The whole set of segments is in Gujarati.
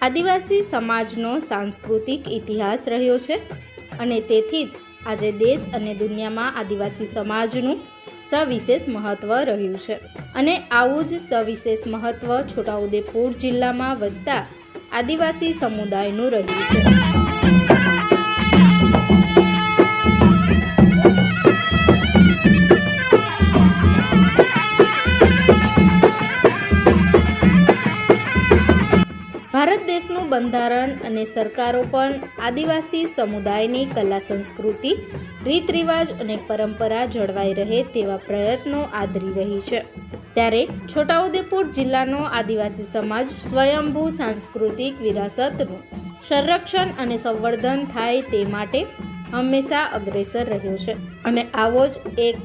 આદિવાસી સમાજનો સાંસ્કૃતિક ઇતિહાસ રહ્યો છે અને તેથી જ આજે દેશ અને દુનિયામાં આદિવાસી સમાજનું સવિશેષ મહત્ત્વ રહ્યું છે અને આવું જ સવિશેષ મહત્ત્વ છોટાઉદેપુર જિલ્લામાં વસતા આદિવાસી સમુદાયનું રહ્યું છે। ભારત દેશનું બંધારણ અને સરકારો પણ આદિવાસી સમુદાયની કલા સંસ્કૃતિ રીત રિવાજ અને પરંપરા જળવાઈ રહે તેવા પ્રયત્નો આદરી રહી છે। ત્યારે છોટાઉદેપુર જિલ્લાનો આદિવાસી સમાજ સ્વયંભૂ સાંસ્કૃતિક વિરાસતનું સંરક્ષણ અને સંવર્ધન થાય તે માટે હંમેશા અગ્રેસર રહ્યો છે અને આવો જ એક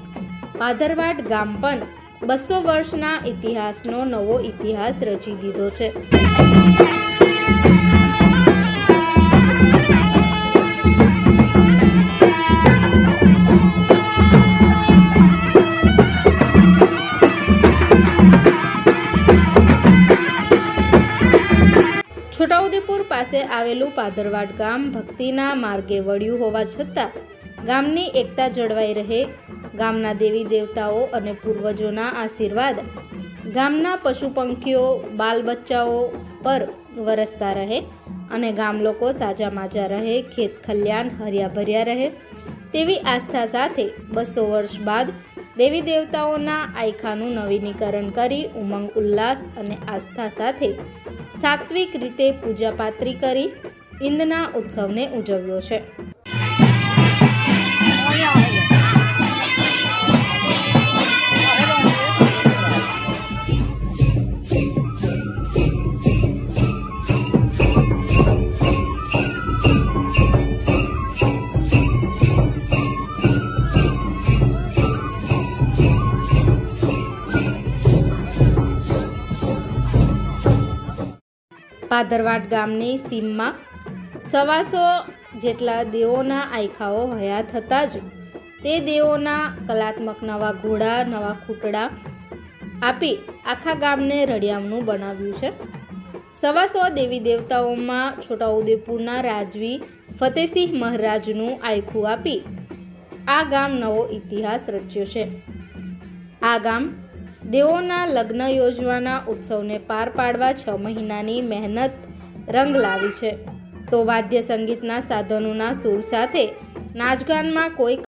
ભાદરવાડ ગામ પણ 200 વર્ષના ઇતિહાસનો નવો ઇતિહાસ રચી દીધો છે। છોટાઉદેપુર પાસે આવેલું ભાદરવાડ ગામ ભક્તિના માર્ગે વળ્યું હોવા છતાં ગામની એકતા જળવાઈ રહે, ગામના દેવી દેવતાઓ અને પૂર્વજોના આશીર્વાદ ગામના પશુ પંખીઓ બાલ બચ્ચાઓ પર વરસતા રહે અને ગામ લોકો સાજા માજા રહે, ખેત ખલિયાણ હર્યા ભર્યા રહે તેવી આસ્થા સાથે 200 વર્ષ બાદ દેવી દેવતાઓના આયખાનું નવીનીકરણ કરી ઉમંગ ઉલ્લાસ અને આસ્થા સાથે સાત્વિક રીતે પૂજાપાત્રી કરી ઈંદના ઉત્સવને ઉજવ્યો છે। ભાદરવાડ ગામની સીમમાં 125 જેટલા દેવોના આયખાઓ હયાત થતાં જ તે દેવોના કલાત્મક નવા ઘોડા નવા ખૂટડા આપી આખા ગામને રળિયામણું બનાવ્યું છે। 125 દેવી દેવતાઓમાં છોટાઉદેપુરના રાજવી ફતેસિંહ મહારાજનું આયખું આપી આ ગામ નવો ઇતિહાસ રચ્યો છે। આ ગામ દેવોના લગ્ન યોજવાના ઉત્સવને પાર પાડવા 6 મહિનાની મહેનત રંગ લાવી છે તો વાદ્ય સંગીતના સાધનોના સૂર સાથે નાચગાનમાં કોઈ